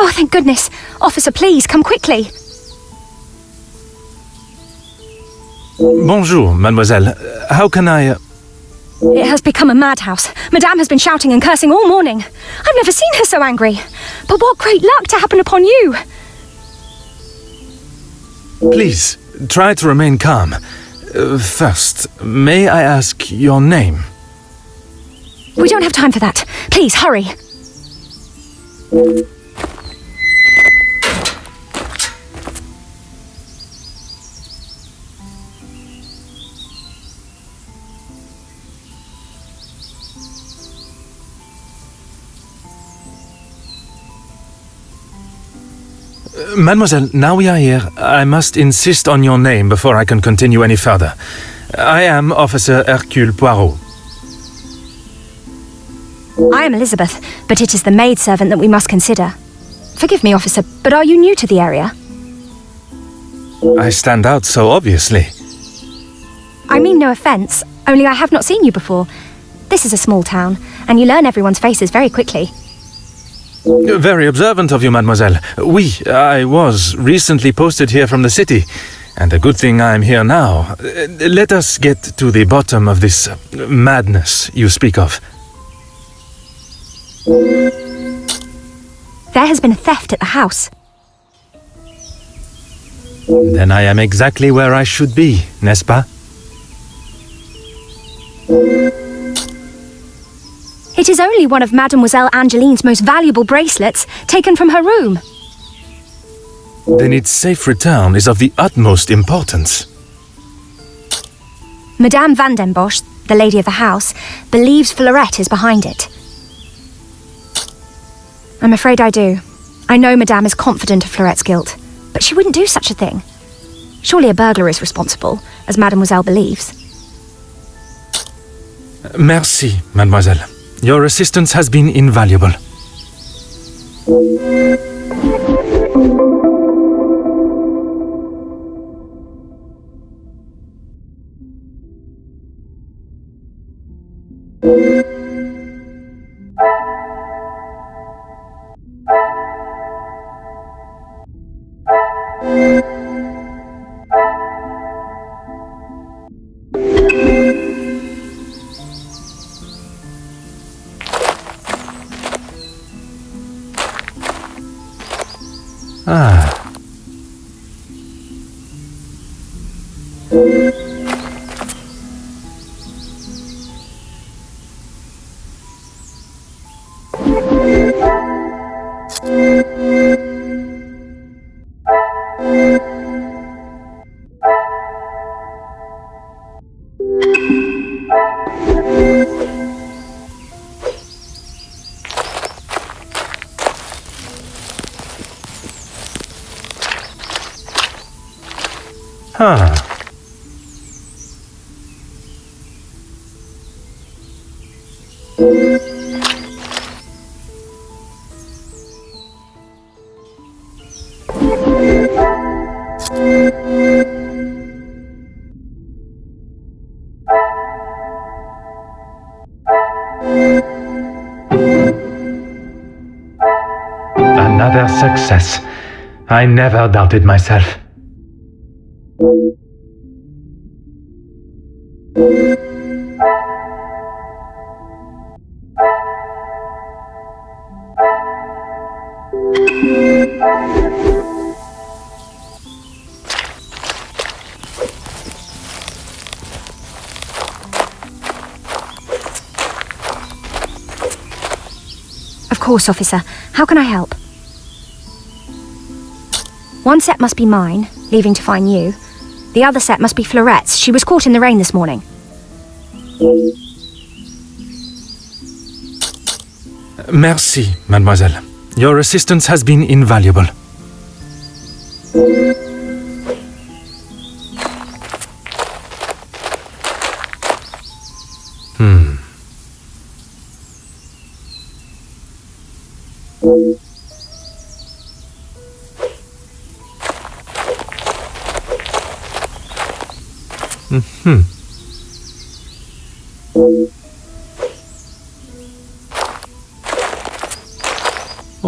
Oh, thank goodness. Officer, please, come quickly. Bonjour, mademoiselle. How can I... It has become a madhouse. Madame has been shouting and cursing all morning. I've never seen her so angry. But what great luck to happen upon you. Please, try to remain calm. First, may I ask your name? We don't have time for that. Please, hurry. Mademoiselle, now we are here, I must insist on your name before I can continue any further. I am Officer Hercule Poirot. I am Elizabeth, but it is the maidservant that we must consider. Forgive me, officer, but are you new to the area? I stand out so obviously. I mean no offence, only I have not seen you before. This is a small town, and you learn everyone's faces very quickly. Very observant of you, mademoiselle. I was recently posted here from the city, and a good thing I am here now. Let us get to the bottom of this madness you speak of. There has been a theft at the house. Then I am exactly where I should be, n'est-ce pas? It is only one of Mademoiselle Angeline's most valuable bracelets, taken from her room. Then its safe return is of the utmost importance. Madame Van den Bosch, the lady of the house, believes Fleurette is behind it. I'm afraid I do. I know Madame is confident of Fleurette's guilt, but she wouldn't do such a thing. Surely a burglar is responsible, as Mademoiselle believes. Merci, mademoiselle. Your assistance has been invaluable. Ah. Huh. Another success. I never doubted myself. Of course, officer. How can I help? One set must be mine, leaving to find you. The other set must be Fleurette's. She was caught in the rain this morning. Merci, mademoiselle. Your assistance has been invaluable.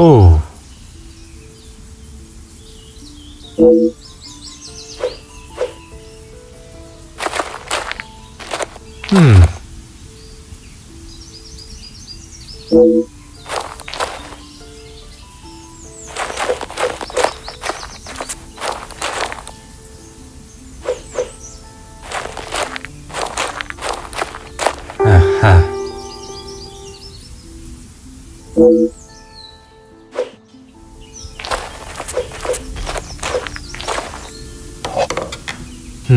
Oh. Ah.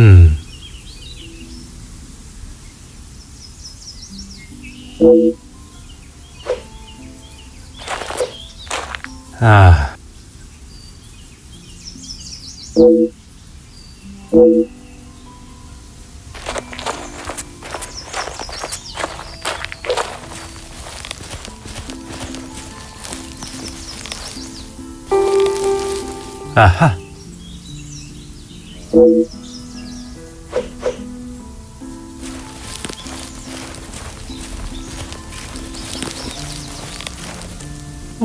Aha.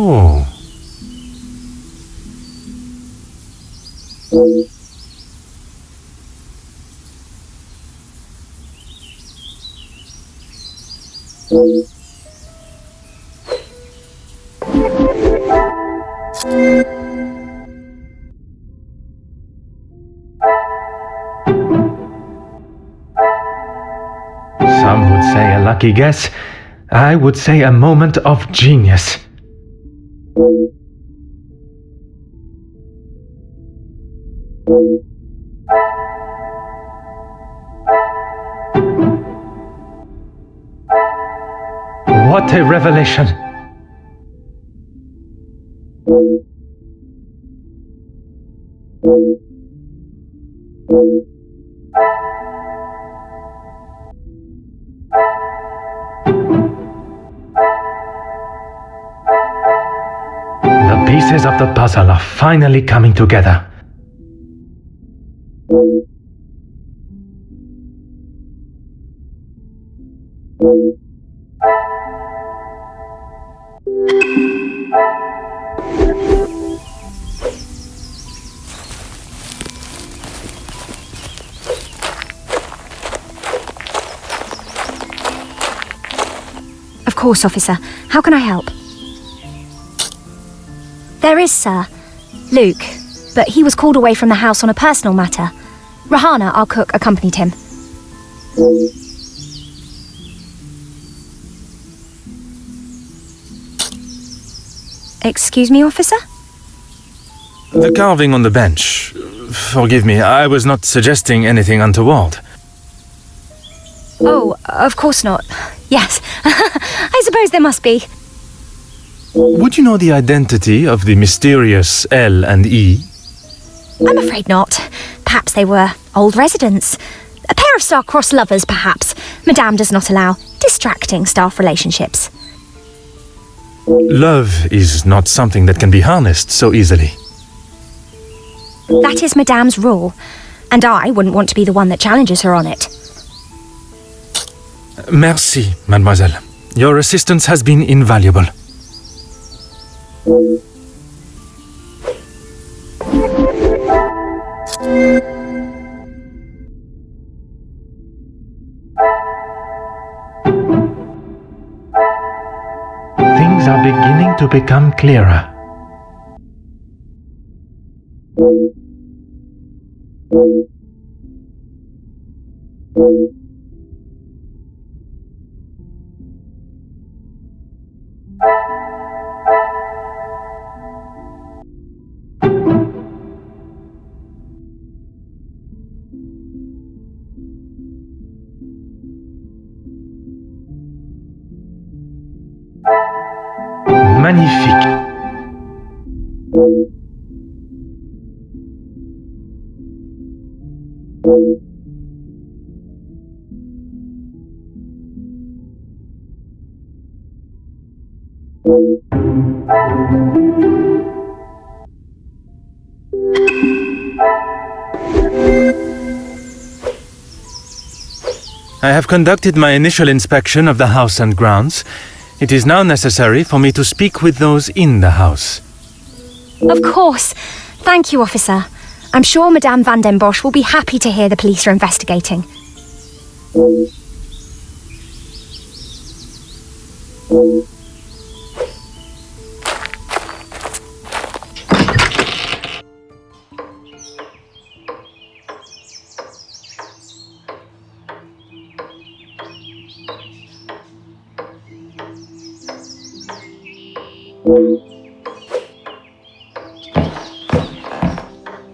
Oh. Some would say a lucky guess. I would say a moment of genius. What a revelation! The pieces of the puzzle are finally coming together. Of course, officer. How can I help? There is, sir. Luke. But he was called away from the house on a personal matter. Rahana, our cook, accompanied him. Excuse me, officer? The carving on the bench. Forgive me, I was not suggesting anything untoward. Oh, of course not. Yes. I suppose there must be. Would you know the identity of the mysterious L and E? I'm afraid not. Perhaps they were old residents. A pair of star-crossed lovers, perhaps. Madame does not allow distracting staff relationships. Love is not something that can be harnessed so easily. That is Madame's rule, and I wouldn't want to be the one that challenges her on it. Merci, mademoiselle. Your assistance has been invaluable. Things are beginning to become clearer. Magnifique. I have conducted my initial inspection of the house and grounds. It is now necessary for me to speak with those in the house. Of course. Thank you, officer. I'm sure Madame Van den Bosch will be happy to hear the police are investigating.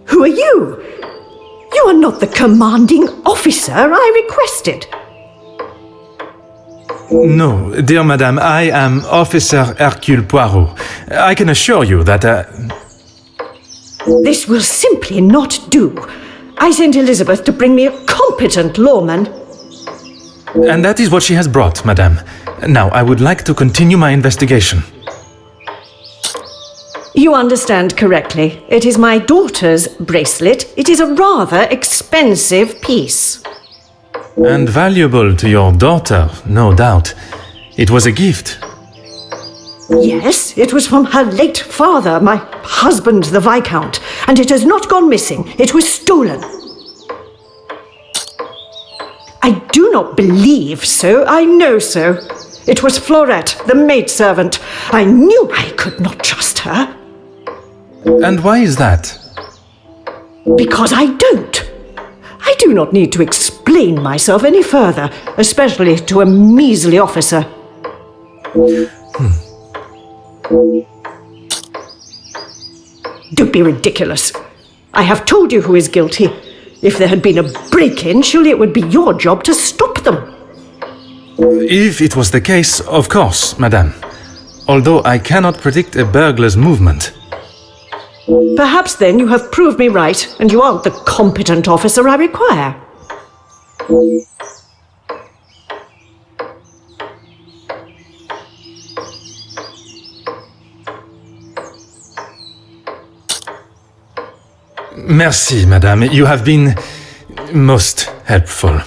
Who are you? You You are not the commanding officer I requested. No, dear madame, I am Officer Hercule Poirot. I can assure you that... This will simply not do. I sent Elizabeth to bring me a competent lawman. And that is what she has brought, madame. Now, I would like to continue my investigation. You understand correctly. It is my daughter's bracelet. It is a rather expensive piece. And valuable to your daughter, no doubt. It was a gift. Yes, it was from her late father, my husband, the Viscount, and it has not gone missing. It was stolen. I do not believe so. I know so. It was Florette, the maidservant. I knew I could not trust her. And why is that? Because I don't. I do not need to explain myself any further, especially to a measly officer. Don't be ridiculous. I have told you who is guilty. If there had been a break-in, surely it would be your job to stop them. If it was the case, of course, madame. Although I cannot predict a burglar's movement. Perhaps then you have proved me right, and you aren't the competent officer I require. Merci, madame. You have been most helpful.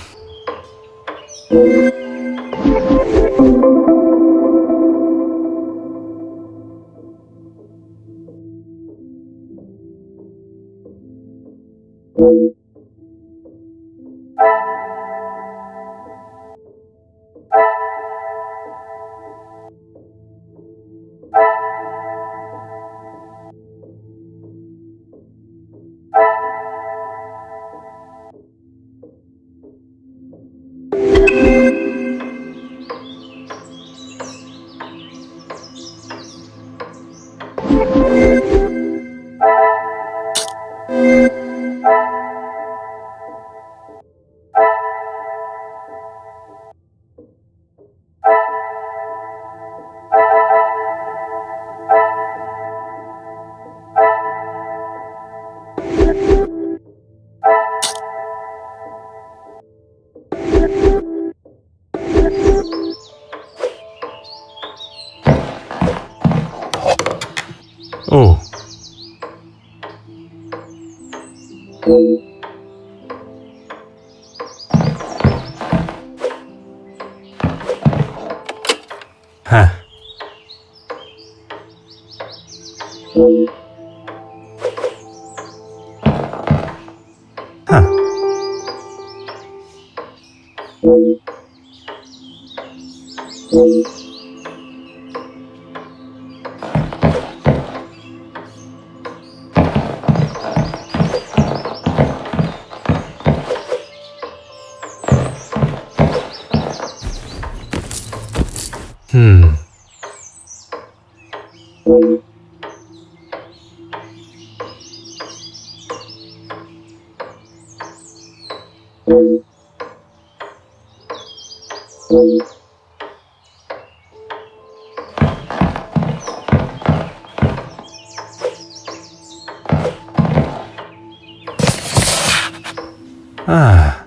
Oh. Huh. Huh. Ah.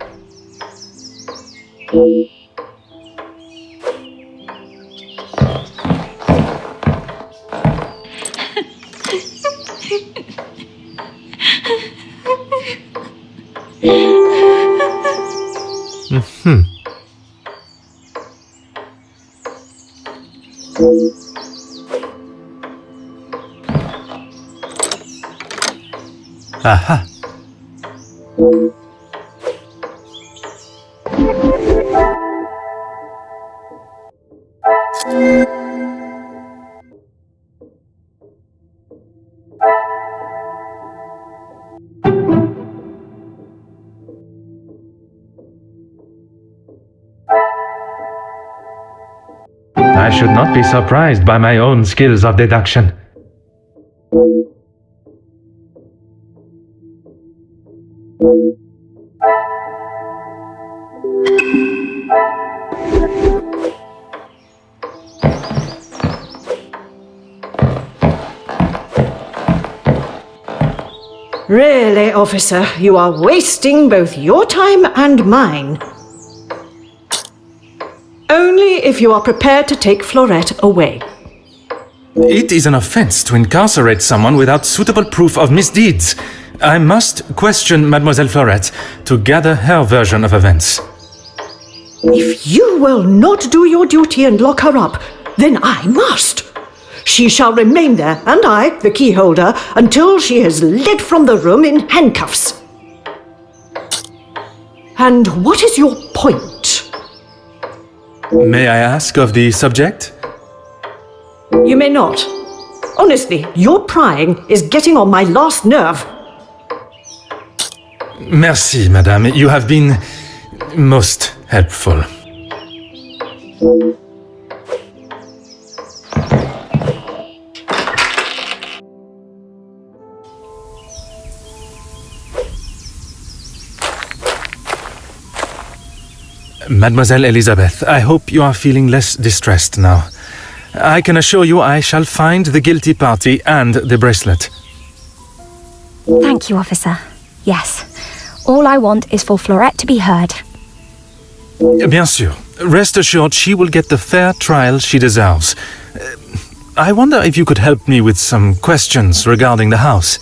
Hmm. Aha. I should not be surprised by my own skills of deduction. Really, officer, you are wasting both your time and mine. Only if you are prepared to take Florette away. It is an offense to incarcerate someone without suitable proof of misdeeds. I must question Mademoiselle Florette to gather her version of events. If you will not do your duty and lock her up, then I must. She shall remain there, and I, the key holder, until she is led from the room in handcuffs. And what is your point? May I ask of the subject? You may not. Honestly, your prying is getting on my last nerve. Merci, madame. You have been most helpful. Mademoiselle Elizabeth, I hope you are feeling less distressed now. I can assure you I shall find the guilty party and the bracelet. Thank you, officer. Yes. All I want is for Florette to be heard. Bien sûr. Rest assured she will get the fair trial she deserves. I wonder if you could help me with some questions regarding the house.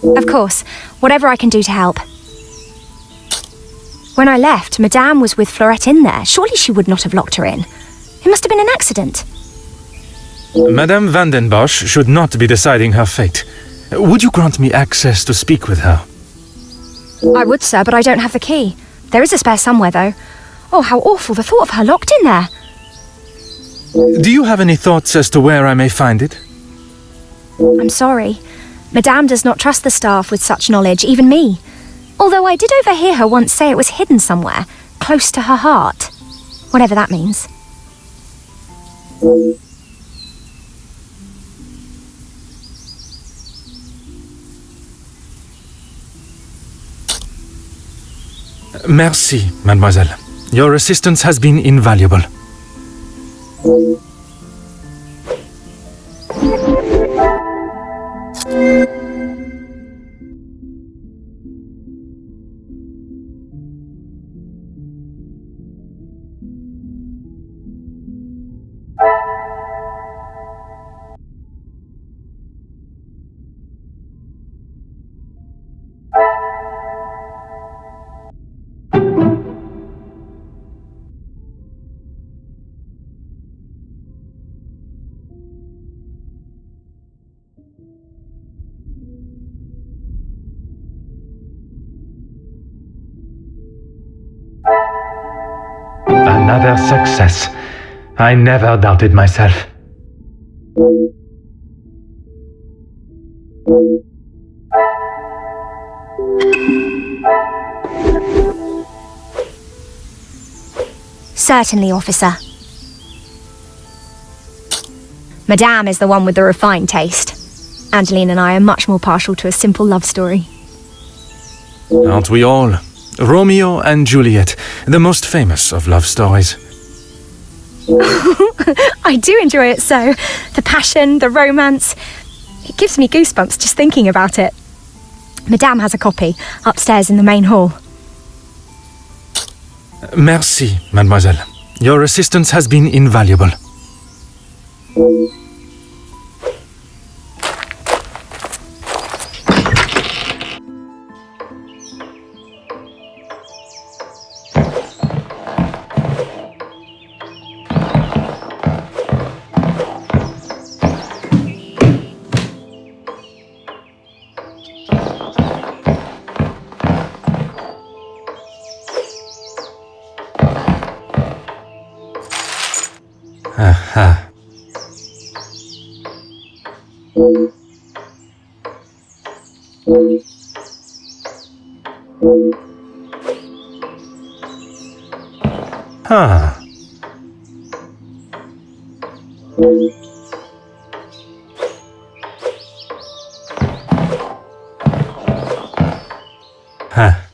Of course. Whatever I can do to help. When I left, Madame was with Florette in there. Surely she would not have locked her in. It must have been an accident. Madame Van den Bosch should not be deciding her fate. Would you grant me access to speak with her? I would, sir, but I don't have the key. There is a spare somewhere, though. Oh, how awful, the thought of her locked in there. Do you have any thoughts as to where I may find it? I'm sorry. Madame does not trust the staff with such knowledge, even me. Although I did overhear her once say it was hidden somewhere, close to her heart. Whatever that means. Merci, mademoiselle. Your assistance has been invaluable. Another success. I never doubted myself. Certainly, officer. Madame is the one with the refined taste. Angeline and I are much more partial to a simple love story. Aren't we all? Romeo and Juliet, the most famous of love stories. I do enjoy it so. The passion, the romance. It gives me goosebumps just thinking about it. Madame has a copy upstairs in the main hall. Merci, mademoiselle. Your assistance has been invaluable. Aha. Huh. Huh.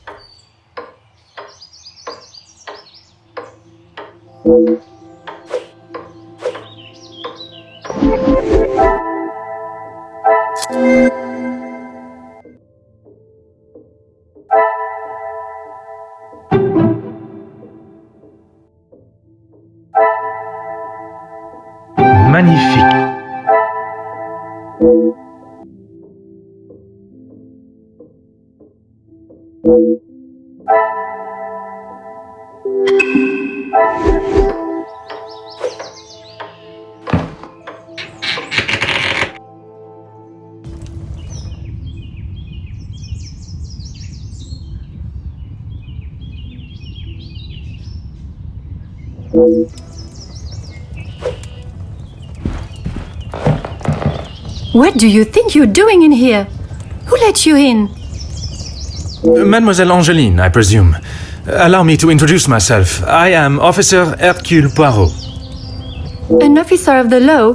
magnifique. What do you think you're doing in here? Who let you in? Mademoiselle Angeline, I presume. Allow me to introduce myself. I am Officer Hercule Poirot. An officer of the law?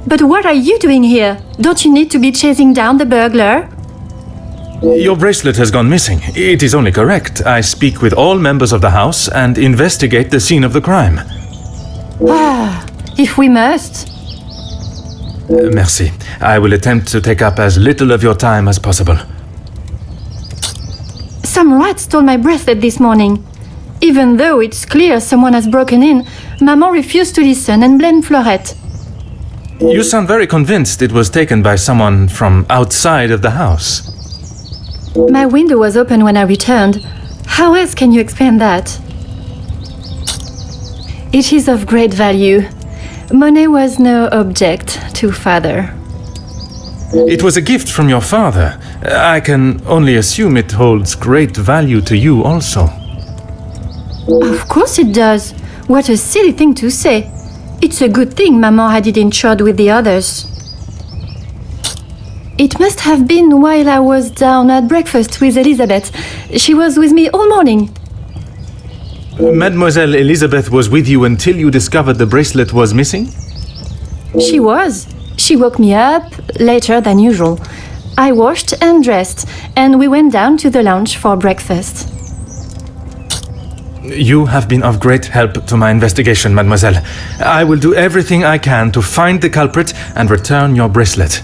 But what are you doing here? Don't you need to be chasing down the burglar? Your bracelet has gone missing. It is only correct. I speak with all members of the house and investigate the scene of the crime. Ah, if we must. Merci. I will attempt to take up as little of your time as possible. Some rat stole my bracelet this morning. Even though it's clear someone has broken in, Maman refused to listen and blamed Florette. You sound very convinced it was taken by someone from outside of the house. My window was open when I returned. How else can you explain that? It is of great value. Money was no object to father. It was a gift from your father. I can only assume it holds great value to you also. Of course it does. What a silly thing to say. It's a good thing Maman had it insured with the others. It must have been while I was down at breakfast with Elizabeth. She was with me all morning. Mademoiselle Elizabeth was with you until you discovered the bracelet was missing? She was. She woke me up later than usual. I washed and dressed, and we went down to the lounge for breakfast. You have been of great help to my investigation, mademoiselle. I will do everything I can to find the culprit and return your bracelet.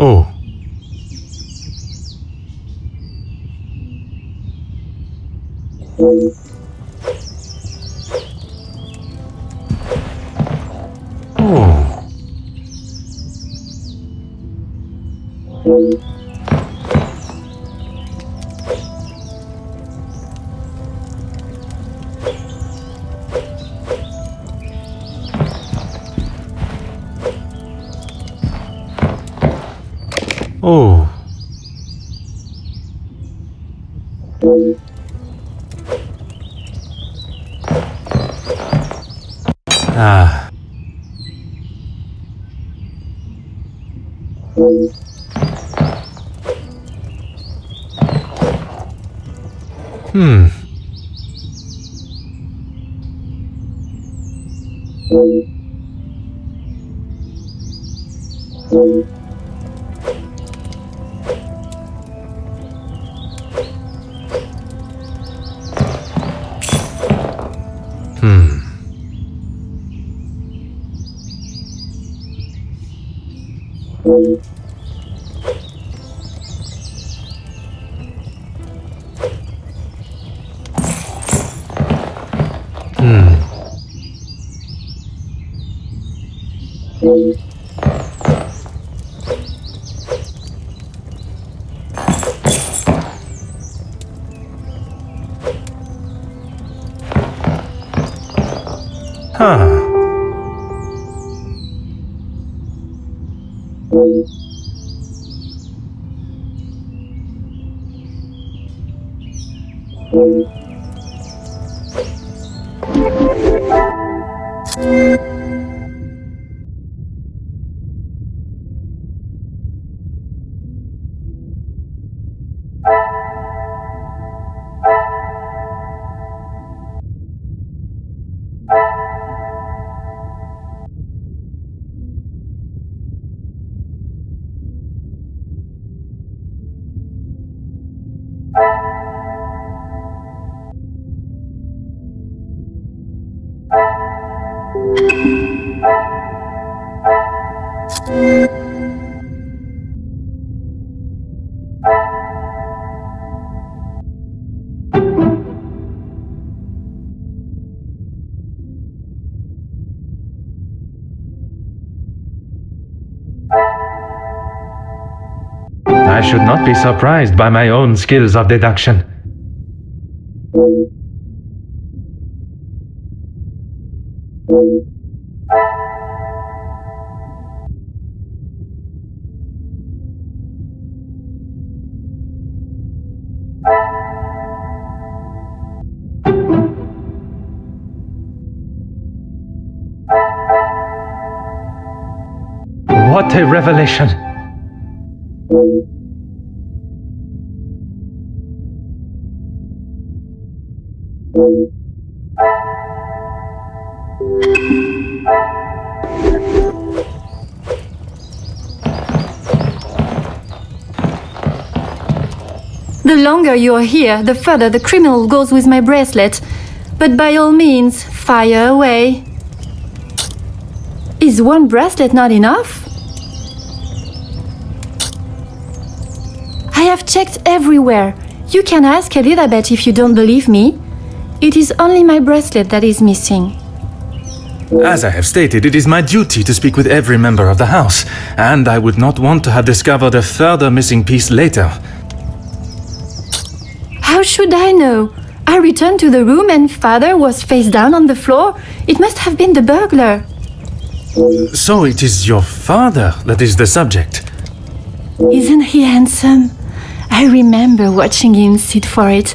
Oh. Oh. Oh. Ah. Hmm. Hmm. Huh. I should not be surprised by my own skills of deduction. What a revelation! The longer you are here, the further the criminal goes with my bracelet. But by all means, fire away. Is one bracelet not enough? I have checked everywhere. You can ask Elizabeth if you don't believe me. It is only my bracelet that is missing. As I have stated, it is my duty to speak with every member of the house, and I would not want to have discovered a further missing piece later. How should I know? I returned to the room and father was face down on the floor. It must have been the burglar. So it is your father that is the subject. Isn't he handsome? I remember watching him sit for it.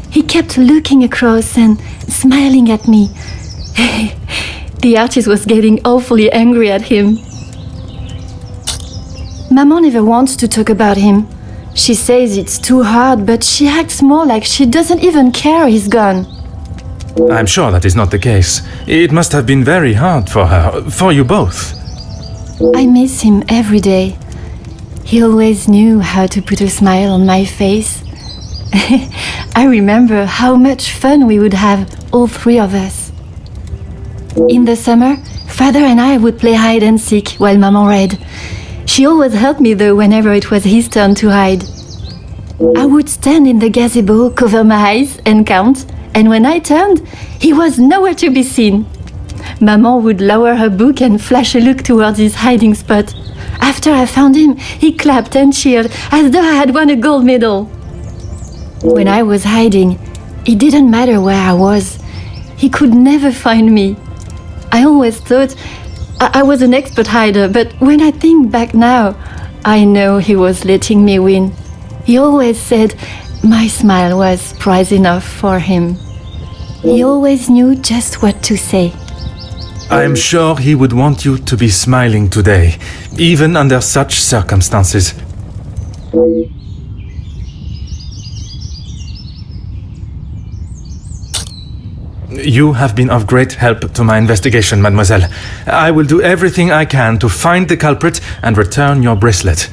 He kept looking across and smiling at me. The artist was getting awfully angry at him. Maman never wants to talk about him. She says it's too hard, but she acts more like she doesn't even care he's gone. I'm sure that is not the case. It must have been very hard for her, for you both. I miss him every day. He always knew how to put a smile on my face. I remember how much fun we would have, all three of us. In the summer, father and I would play hide and seek while Maman read. She always helped me though whenever it was his turn to hide. I would stand in the gazebo, cover my eyes and count, and when I turned, he was nowhere to be seen. Maman would lower her book and flash a look towards his hiding spot. After I found him, he clapped and cheered as though I had won a gold medal. When I was hiding, it didn't matter where I was. He could never find me. I always thought I was an expert hider, but when I think back now, I know he was letting me win. He always said my smile was prize enough for him. He always knew just what to say. I'm sure he would want you to be smiling today, even under such circumstances. You have been of great help to my investigation, mademoiselle. I will do everything I can to find the culprit and return your bracelet.